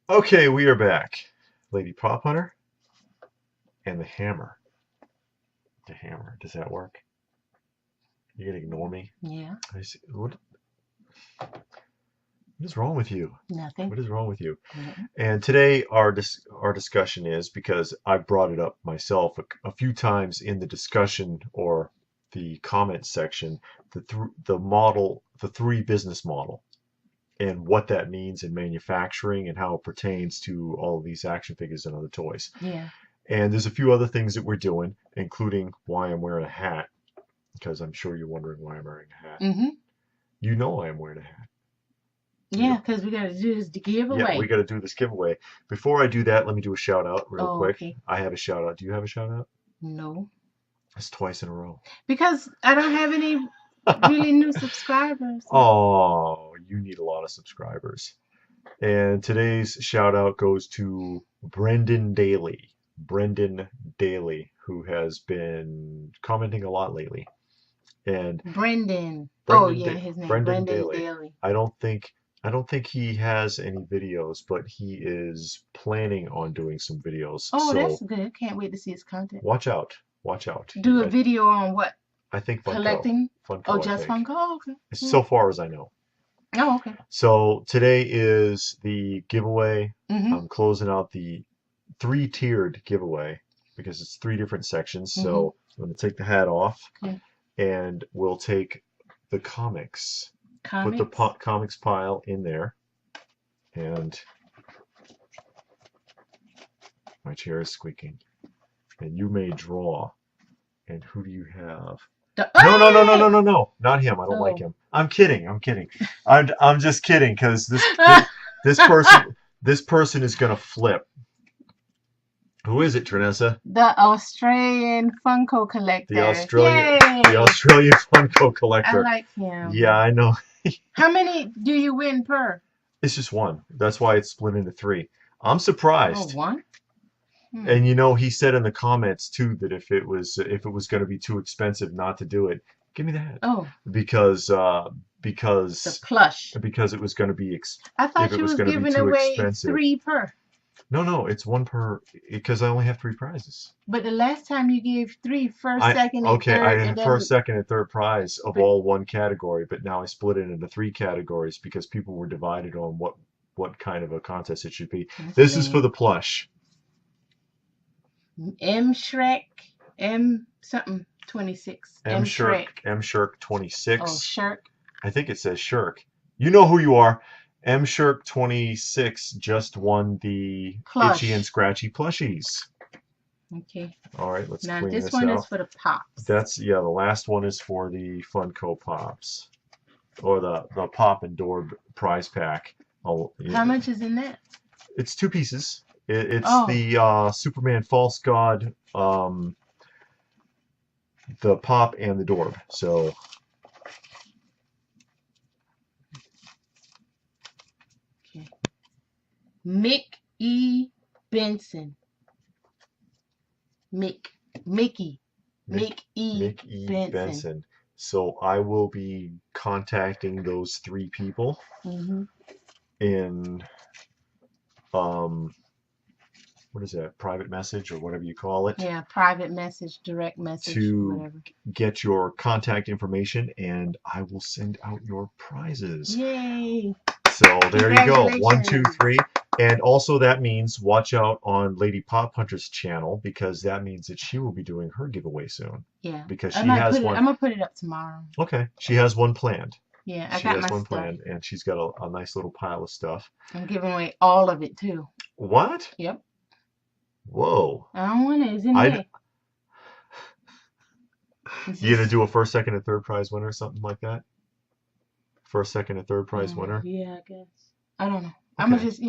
Okay, we are back. Lady Prop Hunter and the hammer. The hammer. Does that work? You gonna ignore me? Yeah. What is wrong with you? Nothing. What is wrong with you? Mm-hmm. And today our discussion is, because I brought it up myself a few times in the discussion or the comment section, the three business model, and what that means in manufacturing and how it pertains to all of these action figures and other toys. Yeah. And there's a few other things that we're doing, including why I'm wearing a hat, because I'm sure you're wondering why I'm wearing a hat. Mm-hmm. You know I am wearing a hat. Yeah, because we got to do this giveaway. Yeah, we got to do this giveaway. Before I do that, let me do a shout out real quick. Okay. I have a shout out. Do you have a shout out? No. It's twice in a row. Because I don't have any really new subscribers. Oh, you need a lot of subscribers. And today's shout out goes to Brendan Daly. Brendan Daly, who has been commenting a lot lately. And Brendan. His name. Brendan Daly. I don't think he has any videos, but he is planning on doing some videos. Oh, so that's good. Can't wait to see his content. Watch out. Do a video on what? I think Funko. Collecting? Funko, oh, just Funko? Oh, okay. So far as I know. Oh, okay. So today is the giveaway. Mm-hmm. I'm closing out the 3-tiered giveaway because it's 3 different sections. Mm-hmm. So I'm going to take the hat off, okay, and we'll take the comics. Put the comics pile in there, and my chair is squeaking. And you may draw. And who do you have? No, not him. I don't like him. I'm kidding. I'm just kidding, because this person is gonna flip. Who is it, Trinessa? The Australian Funko collector. The Australian Funko collector. I like him. Yeah, I know. How many do you win per? It's just one. That's why it's split into 3. I'm surprised. Oh, one? And he said in the comments too that if it was going to be too expensive not to do it, give me that. Oh. Because the plush. Because it was going to be I thought you was giving away expensive. 3 per. No, it's 1 per, because I only have 3 prizes. But the last time you gave 3, first, second, and third. Okay, I had first, second, and third prize of all one category, but now I split it into 3 categories because people were divided on what kind of a contest it should be. This is for the plush. M-Shrek, M-something 26. M-Shirk 26. Oh, Shirk. I think it says Shirk. You know who you are. M-Shirk 26 just won the Itchy and Scratchy plushies. Okay. All right, let's now clean this out. Now this one out. is for the pops. The last one is for the Funko Pops, or the Pop and Door prize pack. How much is in that? It's 2 pieces. It's the Superman False God, the Pop and the Dorb. So okay. Mick E. Benson. Mickey E. Benson. So I will be contacting those 3 people in what is that, private message or whatever you call it? Yeah, private message, direct message, whatever. Get your contact information, and I will send out your prizes. Yay! So there you go, 1, 2, 3. And also that means watch out on Lady Pop Hunter's channel, because that means that she will be doing her giveaway soon. Yeah. Because she has one. I'm gonna put it up tomorrow. Okay. She has one planned. Yeah, I got my stuff. Planned, and she's got a nice little pile of stuff. I'm giving away all of it too. What? Yep. Whoa. I don't want it. It's in there. You gonna do a first, second, and third prize winner or something like that? First, second, and third prize winner? Yeah, I guess. I don't know. Okay. I'm gonna just,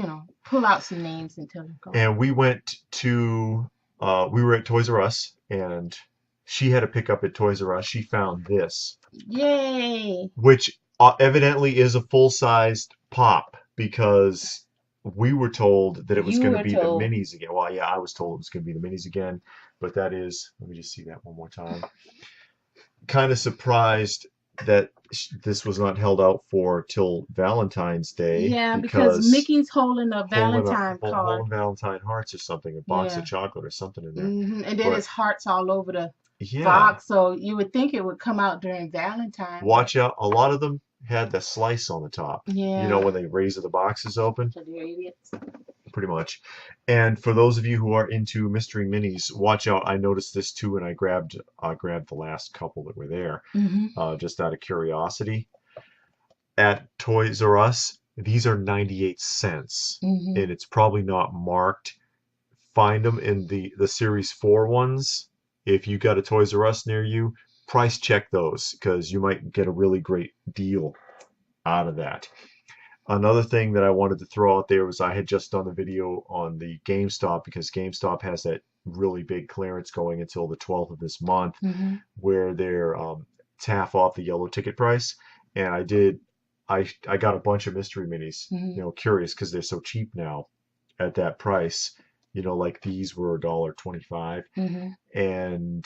pull out some names and tell them. And we went to, we were at Toys R Us, and she had to pick up at Toys R Us. She found this. Yay! Which evidently is a full-sized Pop, because we were told that it was going to be the minis again. Well, yeah, I was told it was going to be the minis again, but that is, let me just see that one more time. Kind of surprised that this was not held out for till Valentine's Day Yeah, because because Mickey's holding a holding Valentine card. Valentine hearts or something, a box of Yeah. chocolate or something in there. And then But it's hearts all over the yeah, box, so you would think it would come out during Valentine, but watch out. A lot of them had the slice on the top. You know, yeah. when they raise the boxes open, So they're idiots. pretty much. And for those of you who are into mystery minis, watch out. I noticed this too, and I grabbed the last couple that were there, Mhm. just out of curiosity. At Toys R Us, these are 98 cents, Mhm. and it's probably not marked. Find them in the Series 4 ones. If you got a Toys R Us near you, price check those because you might get a really great deal out of that. Another thing that I wanted to throw out there was I had just done a video on the GameStop because GameStop has that really big clearance going until the 12th of this month Mhm. where they're it's half off the yellow ticket price. And I got a bunch of mystery minis, Mhm. curious because they're so cheap now at that price. Like these were $1.25, Mhm. and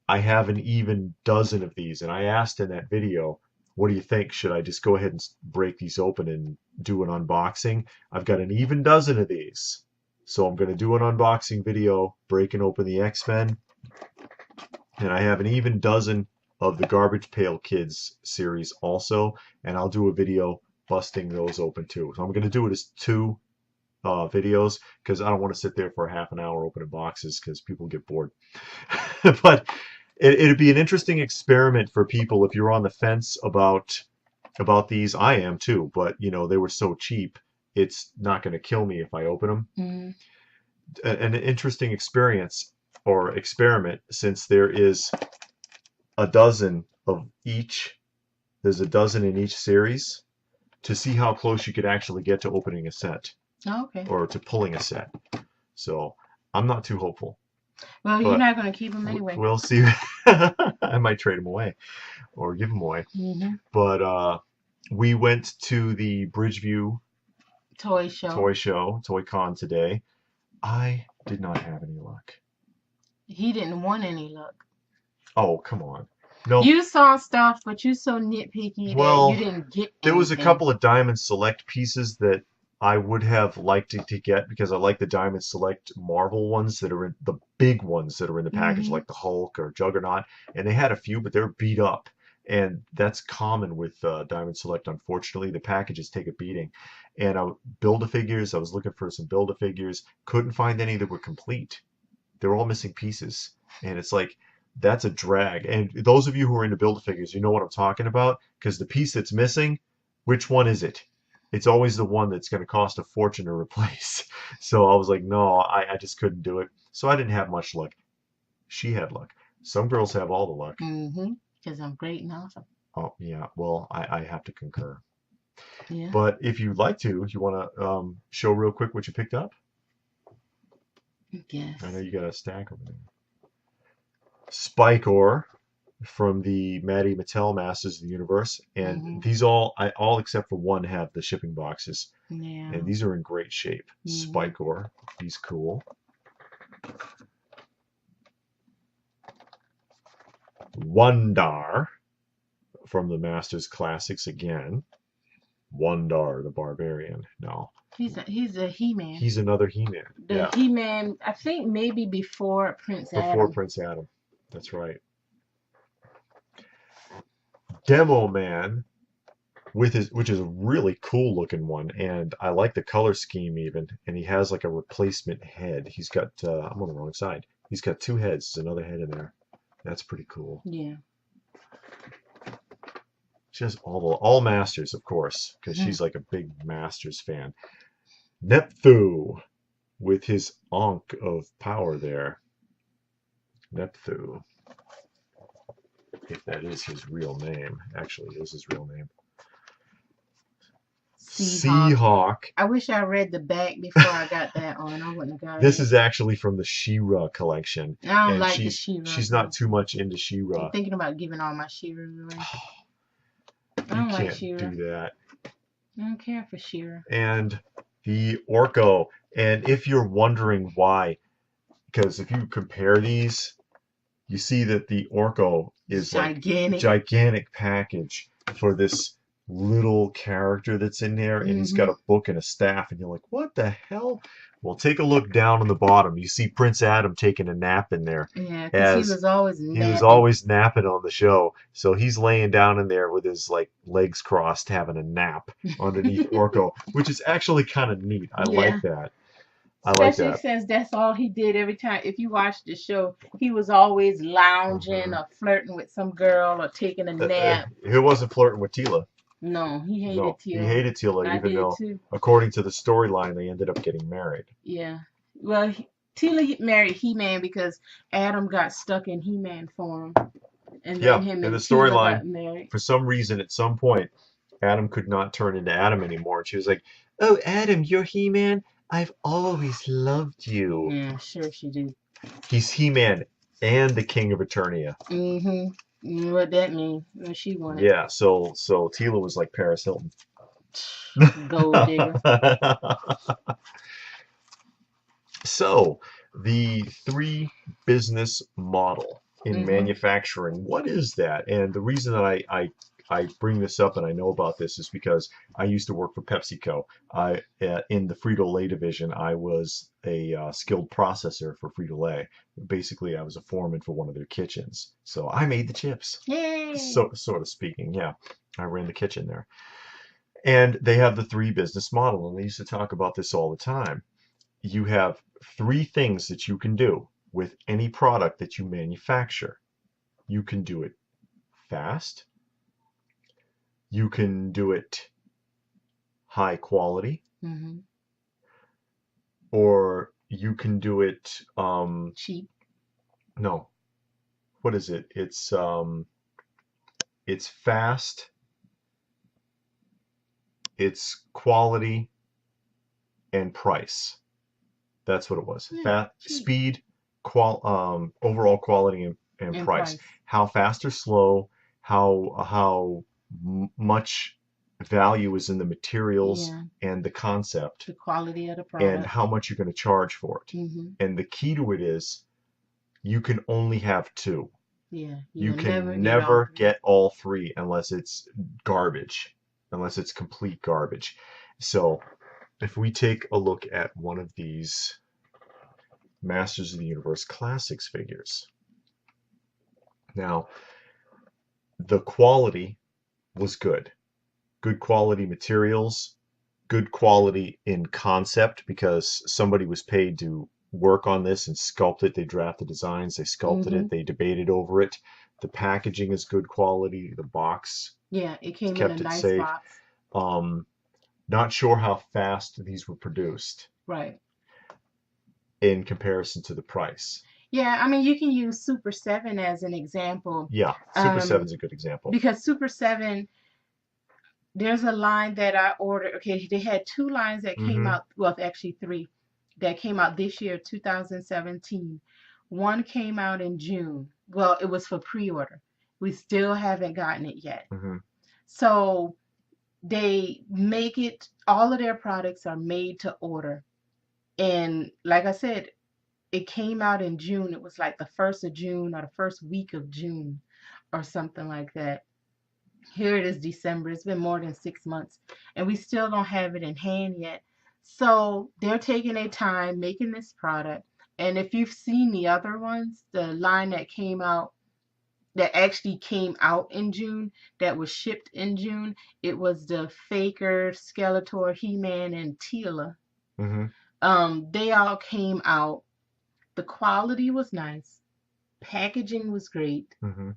I have an even dozen of these. And I asked in that video, what do you think? Should I just go ahead and break these open and do an unboxing? I've got an even dozen of these. So I'm going to do an unboxing video breaking open the X-Men. And I have an even dozen of the Garbage Pail Kids series also. And I'll do a video busting those open too. So I'm going to do it as two videos because I don't want to sit there for half an hour opening boxes because people get bored. But it'd be an interesting experiment for people if you're on the fence about these. I am too, but they were so cheap. It's not going to kill me if I open them. Mhm. An interesting experience or experiment since there is a dozen of each. There's a dozen in each series to see how close you could actually get to opening a set Oh, okay. or to pulling a set. So I'm not too hopeful, Well, you're but not gonna keep them anyway. we'll see. I might trade them away or give them away. Mhm. But we went to the Bridgeview Toy show. Toy Con today. I did not have any luck. He didn't want any luck. Oh, come on. No, You saw stuff, but you're so nitpicky that you well, didn't get there was a anything. couple of Diamond Select pieces that I would have liked to get because I like the Diamond Select Marvel ones that are in the big ones that are in the package, Mhm. like the Hulk or Juggernaut. And they had a few, but they're beat up. And that's common with Diamond Select, unfortunately. The packages take a beating. And Build-A-Figures, I was looking for some Build-A-Figures, couldn't find any that were complete. They were all missing pieces. And it's like, that's a drag. And those of you who are into Build-A-Figures, you know what I'm talking about because the piece that's missing, which one is it? It's always the one that's going to cost a fortune to replace. So I was like, no, I just couldn't do it. So I didn't have much luck. She had luck. Some girls have all the luck. Mhm. Because I'm great and awesome. Oh, yeah. Well, I have to concur. Yeah. But if you'd like to, you want to show real quick what you picked up? Yes. I know you got a stack over there. Spike Ore from the Maddie Mattel Masters of the Universe, and Mhm. these all except for one have the shipping boxes, Yeah. and these are in great shape. Mhm. Spike Ore, he's cool. Wondar from the Masters Classics again. Wondar the Barbarian. No, He's a He-Man. he's another He-Man. The Yeah, He-Man, I think maybe before Prince before Adam. Prince Adam. That's right. Demo Man with which is a really cool looking one, and I like the color scheme even. And he has like a replacement head. He's got I'm on the wrong side. He's got two heads. There's another head in there. That's pretty cool. Yeah. She has all Masters, of course, because she's like a big Masters fan. Nepthu with his Ankh of power there. Nepthu, if that is his real name. Actually, it is his real name. Seahawk. I wish I read the back before I got that on. I wouldn't have got This it. is actually from the She-Ra collection. I don't and like the She-Ra. She's not too much into She-Ra. I'm thinking about giving all my She-Ra away. I You don't like can't She-Ra. do that. I don't care for She-Ra. And the Orko. And if you're wondering why, because if you compare these, you see that the Orko is like Gigantic. gigantic package for this little character that's in there, and he's got Mm-hmm. a book and a staff, and you're like, what the hell? Well, take a look down on the bottom. You see Prince Adam taking a nap in there, Yeah, because he as was always he was napping. always napping on the show. So he's laying down in there with his like legs crossed, having a nap underneath Orko, which is actually kind of neat. I like Yeah. that. I like Especially that. since that's all he did every time. If you watch the show, he was always lounging Hmm. or flirting with some girl or taking a nap. He wasn't flirting with Tila. No, he hated No, he Teal. hated Tila, I even did though, too. according to the storyline, they ended up getting married. Yeah. Well, Tila married He-Man because Adam got stuck in He-Man form. And then Yeah, him in the and Tila storyline, got married. for some reason, at some point, Adam could not turn into Adam anymore. And she was like, "Oh, Adam, you're He-Man? I've always loved you." Yeah, sure she did. He's He-Man and the King of Eternia. Mm-hmm. What that mean? What she wanted. Yeah, so Tila was like Paris Hilton. Gold digger. So, the three business model in Mm-hmm. manufacturing, what is that? And the reason that I bring this up and I know about this is because I used to work for PepsiCo. In the Frito-Lay division, I was a skilled processor for Frito-Lay. Basically, I was a foreman for one of their kitchens. So I made the chips, Yay. so sort of speaking. Yeah, I ran the kitchen there. And they have the three business model, and they used to talk about this all the time. You have three things that you can do with any product that you manufacture. You can do it fast, you can do it high quality, Mm-hmm. or you can do it Cheap. no, what is it? It's fast, it's quality, and price. That's what it was. Yeah, cheap. Speed, overall quality, and And price. price. How fast or slow, how much value is in the materials Yeah. and the concept, The quality of the and product. how much you're going to charge for it. Mm-hmm. And the key to it is you can only have two. Yeah. You You'll never can get all never three. get all three unless it's garbage, unless it's complete garbage. So if we take a look at one of these Masters of the Universe Classics figures. Now, the quality was good. Good quality materials, good quality in concept because somebody was paid to work on this and sculpt it. They drafted designs, they sculpted Mm-hmm. it, they debated over it. The packaging is good quality. The box Yeah, it came in a kept it nice safe. box. Not sure how fast these were produced Right. in comparison to the price. Yeah, I mean you can use Super 7 as an example. Yeah, Super 7's a good example. Because Super 7, there's a line that I ordered. Okay, they had two lines that came Mm-hmm. out, well, actually three that came out this year, 2017. One came out in June. Well, it was for pre-order. We still haven't gotten it yet. Mm-hmm. So they make it, all of their products are made to order. And like I said, it came out in June. It was like the 1st of June or the first week of June or something like that. Here it is December. It's been more than 6 months, and we still don't have it in hand yet. So they're taking their time making this product. And if you've seen the other ones, the line that came out, that actually came out in June, that was shipped in June, it was the Faker, Skeletor, He-Man, and Tila. Mm-hmm. They all came out. The quality was nice. Packaging was great. Mm-hmm.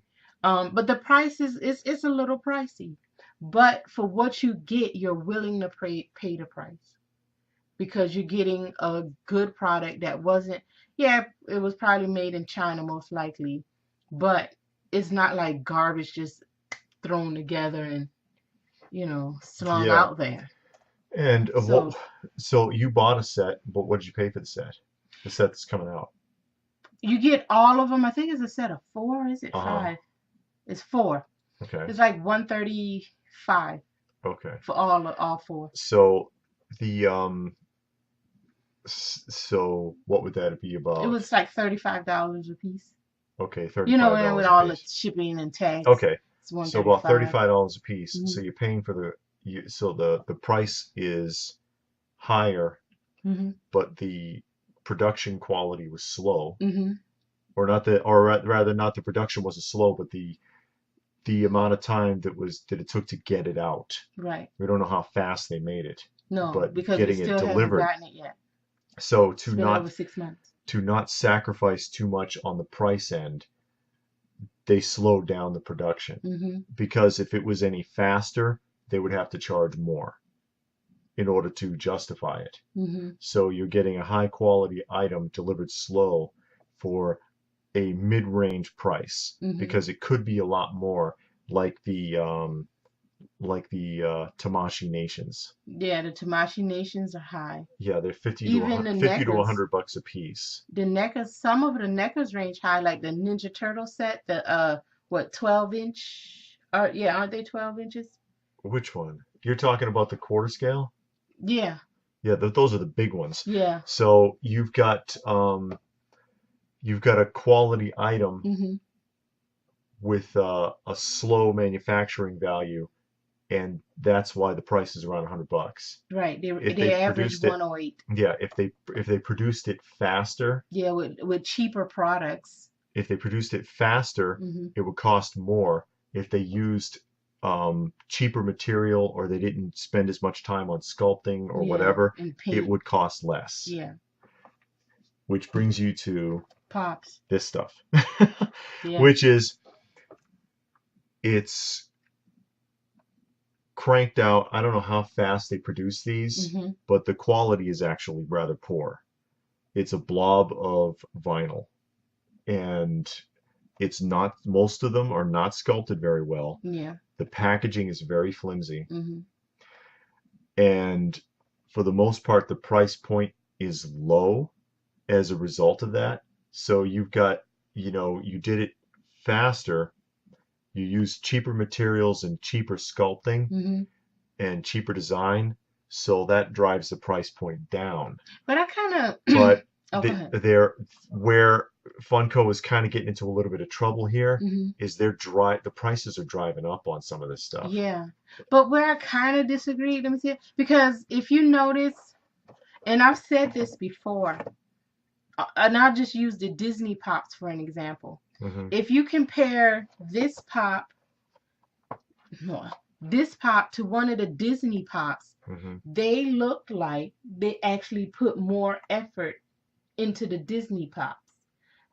But the price is a little pricey. But for what you get, you're willing to pay the price because you're getting a good product that wasn't, yeah, it was probably made in China most likely, but it's not like garbage just thrown together and, slung Yeah. out there. And So so you bought a set, but what did you pay for the set? The set that's coming out. you get all of them. I think it's a set of four. Is it Uh-huh. five? It's four. Okay. It's like 135 Okay. for all four. So the so what would that be It about? was like $35 a piece. Okay, You know, and with $35 a all the piece. shipping and tax, Okay, it's so about 135. $35 a piece. Mhm. So you're paying for so the price is higher, Mhm. but the production quality was slow, Mhm. or not the, or rather not the production wasn't slow, but the amount of time that it took to get it out. Right. We don't know how fast they made it, No, but because we getting it still haven't delivered. gotten it yet. So It's been over 6 months. to not sacrifice too much on the price end, they slowed down the production, Mhm. because if it was any faster, they would have to charge more in order to justify it. Mhm. So you're getting a high quality item delivered slow for a mid-range price, Mhm. because it could be a lot more, like the Tamashi Nations. Yeah, the Tamashi nations are high. Yeah, they're 50 to Even the 50 to NECAs, 100 bucks a piece. the NECAs, some of the NECAs range high, like the Ninja Turtle set, the what 12-inch? Yeah, aren't they 12 inches? Which one? You're talking about the quarter scale? Yeah, Yeah, those are the big ones. yeah. So you've got a quality item Mhm. with a slow manufacturing value, and that's why the price is around 100 bucks. Right. They If they they average produced it, 108. yeah, if they produced it faster, Yeah, with cheaper products. if they produced it faster, Mhm. it would cost more. If they used cheaper material, or they didn't spend as much time on sculpting or Yeah, whatever, and it paint. would cost less. Yeah, Which brings you to pops. this stuff, Yeah. which is, it's cranked out. I don't know how fast they produce these, Mhm. but the quality is actually rather poor. It's a blob of vinyl, and it's not, most of them are not sculpted very well. Yeah. The packaging is very flimsy, Mhm. and for the most part, the price point is low as a result of that. So you've got, you did it faster, you used cheaper materials and cheaper sculpting Mhm. and cheaper design, so that drives the price point down. But I kind of But oh, go ahead. they're where Funko is kind of getting into a little bit of trouble here, Mhm. is the prices are driving up on some of this stuff. Yeah. But where I kind of disagree, let me see, because if you notice, and I've said this before, and I'll just use the Disney pops for an example. Hmm. If you compare no, this pop to one of the Disney pops, Hmm. they look like they actually put more effort into the Disney pops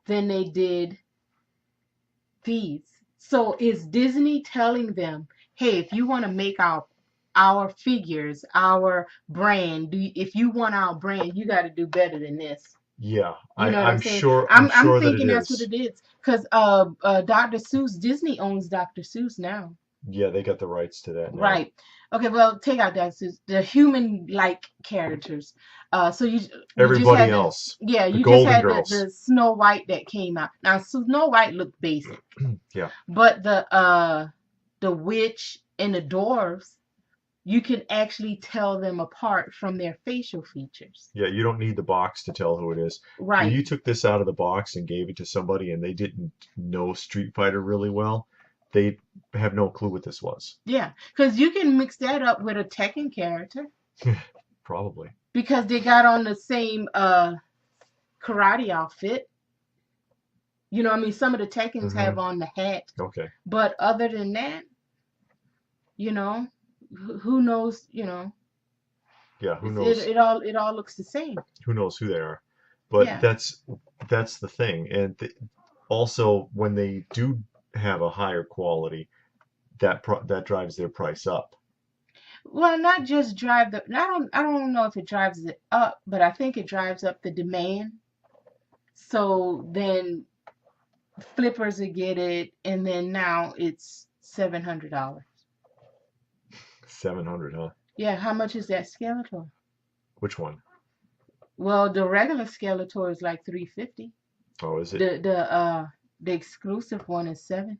than they did these. So is Disney telling them, hey, if you want to make our figures, our brand, if you want our brand, you got to do better than this. Yeah, You know what I'm I'm saying? sure I'm I'm sure that it thinking that's what is. it is. Because Dr. Seuss, Disney owns Dr. Seuss now. Yeah, they got the rights to that now. Right. Okay, well, take out Dr. Seuss, the human-like characters. So you just Everybody had the else, yeah, the you just Golden had Girls. the Snow White that came out. Now Snow White looked basic, Yeah, but the witch and the dwarves, you can actually tell them apart from their facial features. yeah, you don't need the box to tell who it is. If Right. you took this out of the box and gave it to somebody and they didn't know Street Fighter really well, they have no clue what this was. Yeah, because you can mix that up with a Tekken character Probably. because they got on the same karate outfit. You know, I mean, some of the Tekkens Hmm. have on the hat, Okay. but other than that, you know, who knows? You know, Yeah, who it's, it knows? it all it all looks the same. Who knows who they are? But Yeah. that's the thing. And also, when they do have a higher quality, that drives their price up. Well, not just drive the. I don't know if it drives it up, but I think it drives up the demand. So then flippers will get it, and then now it's $700. 700, huh? Yeah, how much is that Skeletor? Which one? Well, the regular Skeletor is like 350. Oh, is it? The exclusive one is 7.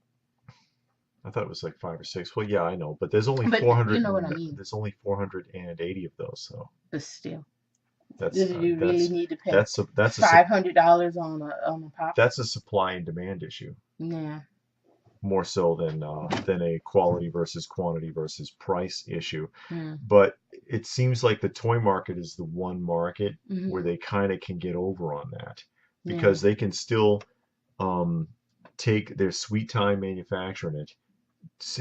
I thought it was like 5 or 6. Well, yeah, I know, but there's only But you 400 know what I and mean. there's only 480 of those, so But still. That's Did you really need to pay that's a $500 on a pop? that's a supply and demand issue Yeah. more so than a quality versus quantity versus price issue. Mm. But it seems like the toy market is the one market where Mhm. they kind of can get over on that Yeah. because they can still um, take their sweet time manufacturing it,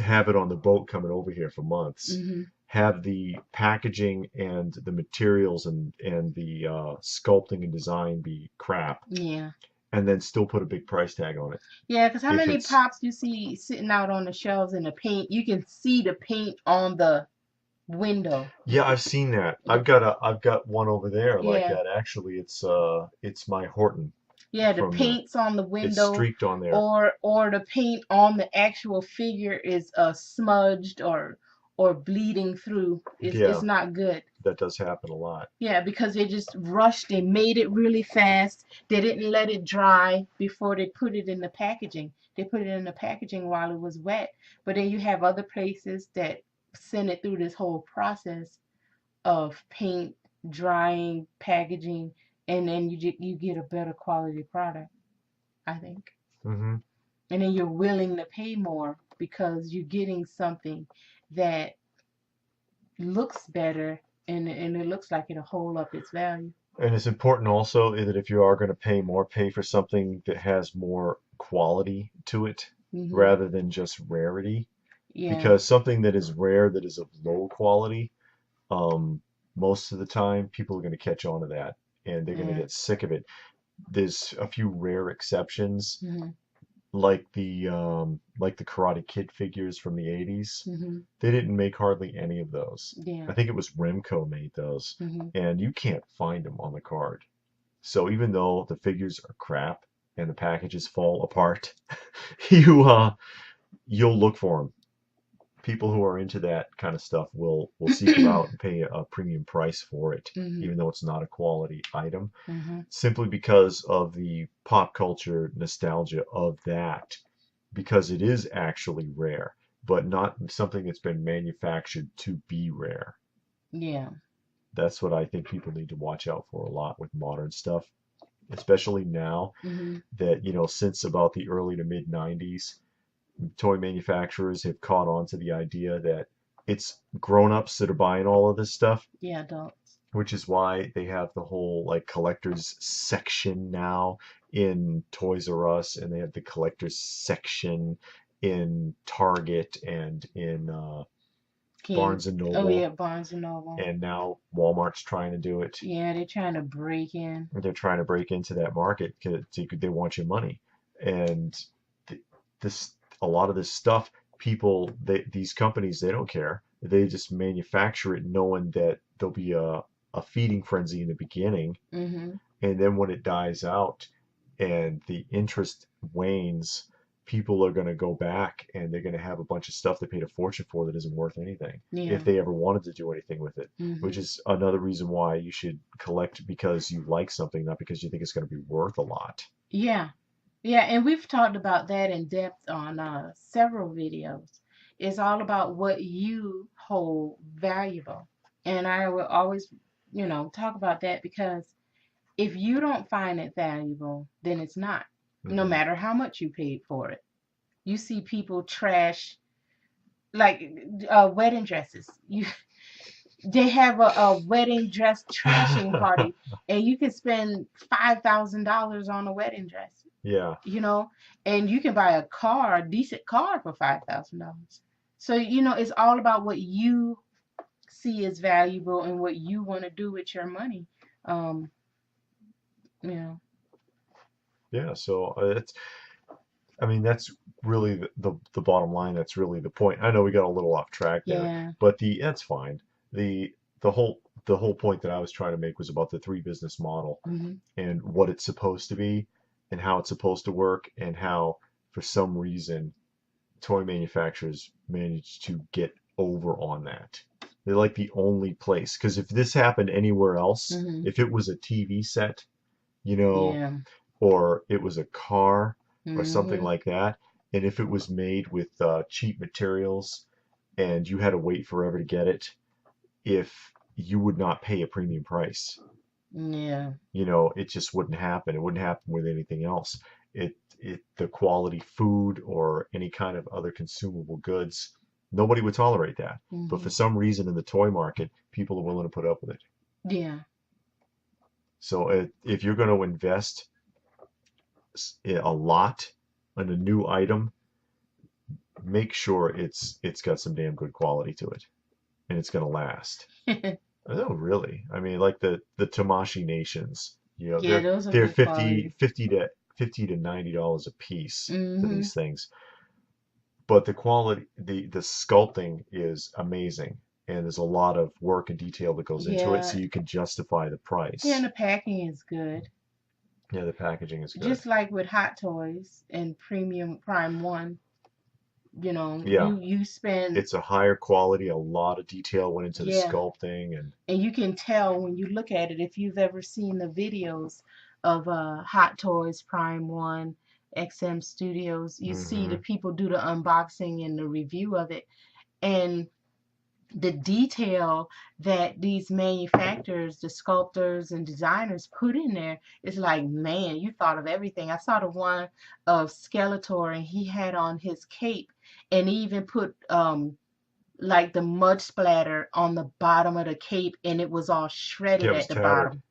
have it on the boat coming over here for months, Mhm. have the packaging and the materials and the sculpting and design be crap, Yeah. and then still put a big price tag on it. Yeah, because how If many it's pops you see sitting out on the shelves in the paint? You can see the paint on the window. Yeah, I've seen that. I've got one over there like Yeah. that. Actually, it's my Horton Yeah, the from the paint's on the it's window, streaked on there. or the paint on the actual figure is smudged or bleeding through. It's Yeah, not good. that does happen a lot. Yeah, because they just rushed. They made it really fast. They didn't let it dry before they put it in the packaging. They put it in the packaging while it was wet. But then you have other places that send it through this whole process of paint, drying, packaging, and then you get a better quality product, I think. Hmm. And then you're willing to pay more because you're getting something that looks better, and it looks like it'll hold up its value. And it's important also that if you are going to pay more, pay for something that has more quality to it Mhm. rather than just rarity. Yeah. Because something that is rare that is of low quality, um, most of the time people are going to catch on to that and they're going to Yeah. get sick of it. There's a few rare exceptions, Mhm. like the Karate Kid figures from the 80s. Mhm. They didn't make hardly any of those. Yeah. I think it was Remco made those, Mhm. and you can't find them on the card. So even though the figures are crap and the packages fall apart, you you'll look for them. People who are into that kind of stuff will seek them out and pay a premium price for it, Mhm. even though it's not a quality item, Mhm. simply because of the pop culture nostalgia of that, because it is actually rare, but not something that's been manufactured to be rare. Yeah. That's what I think people need to watch out for a lot with modern stuff, especially now Mhm. that, since about the early to mid 90s, toy manufacturers have caught on to the idea that it's grown-ups that are buying all of this stuff, Yeah, adults. which is why they have the whole like collectors section now in Toys R Us, and they have the collectors section in Target and in King. Barnes and Oh yeah, Noble, Barnes and Noble. and now Walmart's trying to do it. Yeah, they're trying to break in. They're trying to break into that market because they want your money, and th- this a lot of this stuff, these companies, they don't care. They just manufacture it knowing that there'll be a feeding frenzy in the beginning, Mhm. and then when it dies out and the interest wanes, people are going to go back and they're going to have a bunch of stuff they paid a fortune for that isn't worth anything if Yeah. they ever wanted to do anything with it, which Mhm. is another reason why you should collect because you like something, not because you think it's going to be worth a lot. Yeah. Yeah, and we've talked about that in depth on several videos. It's all about what you hold valuable. And I will always, talk about that because if you don't find it valuable, then it's not, no Hmm. matter how much you paid for it. You see people trash like wedding dresses. They have a wedding dress trashing party, and you can spend $5,000 on a wedding dress, Yeah. you know, and you can buy a decent car for $5,000. So it's all about what you see as valuable and what you want to do with your money. Um, you know, Yeah, so it's I mean, that's really the bottom line. That's really the point. I know we got a little off track there, yeah. but that's fine. The whole point that I was trying to make was about the three business model Hmm. and what it's supposed to be and how it's supposed to work, and how for some reason toy manufacturers manage to get over on that. They're like the only place, because if this happened anywhere else, Hmm. if it was a TV set, you know, Yeah. or it was a car or something Hmm. like that, and if it was made with cheap materials and you had to wait forever to get it, if you would not pay a premium price. Yeah. It just wouldn't happen. It wouldn't happen with anything else. The quality food or any kind of other consumable goods, nobody would tolerate that. But for Hmm. some reason in the toy market, people are willing to put up with it. Yeah. So if you're going to invest a lot in a new item, make sure it's got some damn good quality to it and it's going to last. Oh, really? I mean, like the Tamashi Nations, Yeah, those are they're good 50 quality. 50 to $90 a piece for Hmm. these things. But the quality, the sculpting is amazing, and there's a lot of work and detail that goes into it, so Yeah. you can justify the Yeah, and price. the packing is good. Yeah, the packaging is good. Just like with Hot Toys and Premium Prime One, Yeah, you spend, it's a higher quality, a lot of detail went into the yeah, sculpting, and and you can tell when you look at it if you've ever seen the videos of Hot Toys Prime One, XM Studios, you see the hmm people do the unboxing and the review of it, and the detail that these manufacturers, the sculptors and designers put in there is like, man, you thought of everything. I saw the one of Skeletor and he had on his cape and he even put like the mud splatter on the bottom of the cape and it was all yeah, shredded it at was the tattered. bottom.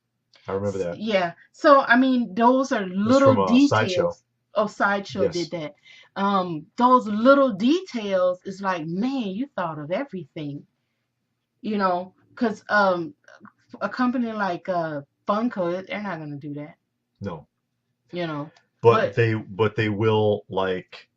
I remember that. Yeah. So I mean those are It was little from a sideshow. details. Oh, Sideshow did Yes. that. Those little details is like, man, you thought of everything, because a company like Funko, they're not gonna do that, No. you know. But But they will like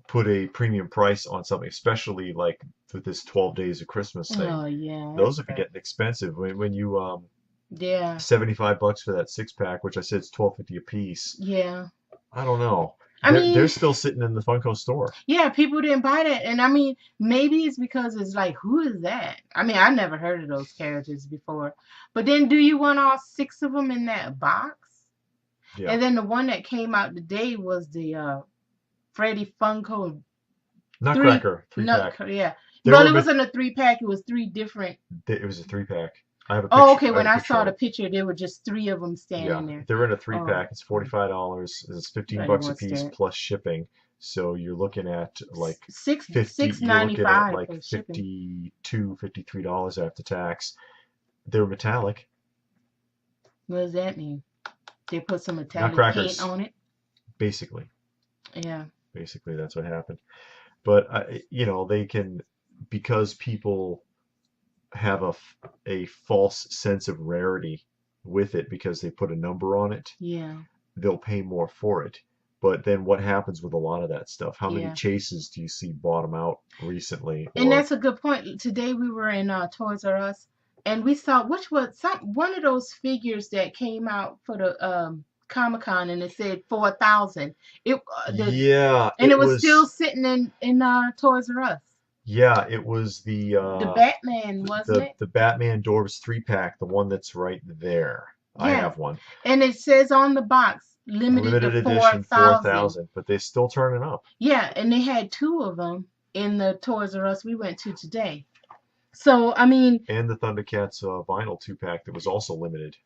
put a premium price on something, especially like with this 12 days of Christmas thing. oh yeah, that's Those are crazy. getting expensive. When you Yeah, $75 for that six pack, which I said is 12.50 a piece. yeah. I don't know. I They're mean, still sitting in the Funko store. yeah, people didn't buy that, and I mean, maybe it's because it's like, who is that? I mean, I never heard of those characters before. But then, do you want all six of them in that box? Yeah. And then the one that came out today was the Freddy Funko three Nutcracker three nut, pack. yeah. There Well, were it wasn't a three pack; it was three different. it was a three pack. Oh, okay. I have When a I picture saw of the it. picture, there were just three of them Yeah, standing there. if they're in a three Oh, pack, it's $45. It's 15 buddy bucks a wants piece that. plus shipping. So you're looking at like Six 50, six you're ninety looking at five like for shipping. 52, $53 after tax. They're metallic. What does that mean? They put some metallic paint Nutcrackers, on it. basically. Yeah, Basically, that's what happened. But they can, because people have a false sense of rarity with it because they put a number on it, yeah, they'll pay more for it. But then what happens with a lot of that stuff? How many yeah. chases do you see bottom out recently? And Or that's a good point. Today we were in Toys R Us, and we saw which was one of those figures that came out for the Comic-Con, and it said 4,000. It the yeah, and it was still sitting in Toys R Us. it was the The Batman, wasn't it? the Batman Dorbs three pack, the one that's right there. I Yeah. have one. And it says on the box, limited to Limited edition 4,000. 4,000, but they're still turning up. Yeah, and they had two of them in the Toys R Us we went to today. So, I mean, And the Thundercats vinyl two pack that was also limited.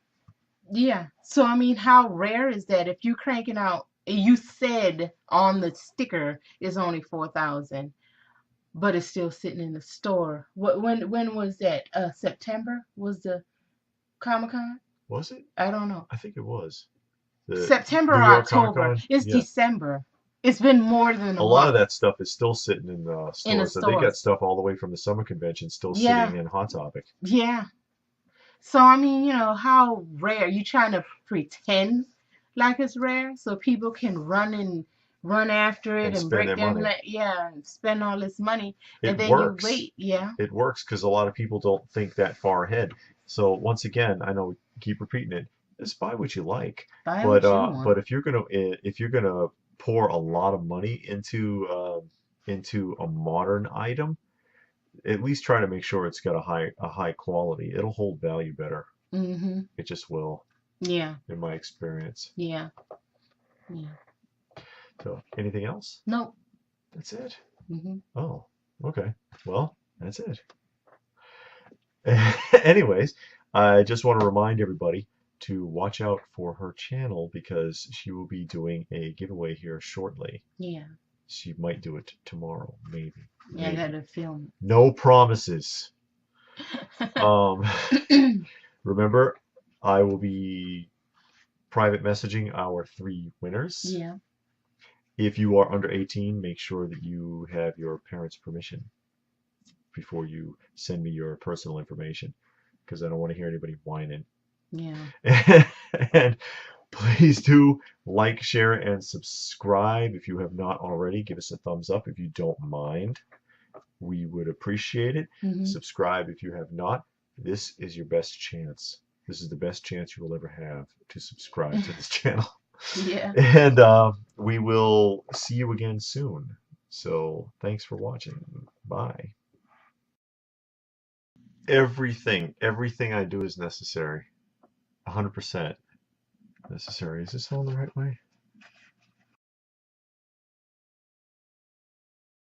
yeah. So, I mean, how rare is that if you cranking out, you said on the sticker is only 4,000, but it's still sitting in the store. When was that? September was the Comic-Con? Was it? I don't know. I think it was. The September New or York Comic October. Con? It's Yeah. December. It's been more than A a lot of month that stuff is still sitting in the in the stores. So they got stores. stuff all the way from the summer convention still Yeah, sitting in Hot Topic yeah. So I mean, how rare you trying to pretend like it's rare so people can run after it and and spend break their their money. leg, yeah, and spend all this money, and It then you works. wait, yeah, It works because a lot of people don't think that far ahead. So once again, I know we keep repeating it. Just buy what you like. buy But what you want. if you're gonna pour a lot of money into a modern item, at least try to make sure it's got a high quality. It'll hold value better. Mhm. It just will, Yeah, in my experience. yeah, yeah. So anything else? Nope. That's it. Mhm. Oh, okay. Well, that's it. Anyways, I just want to remind everybody to watch out for her channel because she will be doing a giveaway here shortly. Yeah. She might do it tomorrow, maybe. Yeah, I Maybe. gotta film. No promises. Um, remember, I will be private messaging our 3 winners. Yeah. If you are under 18, make sure that you have your parents' permission before you send me your personal information because I don't want to hear anybody whining. Yeah. And please do like, share, and subscribe if you have not already. Give us a thumbs up if you don't mind. We would appreciate it. Hmm. Subscribe if you have not. This is your best chance. This is the best chance you will ever have to subscribe to this channel. Yeah. And we will see you again soon. So thanks for watching. Bye. Everything I do is necessary. 100% necessary. Is this all the right way?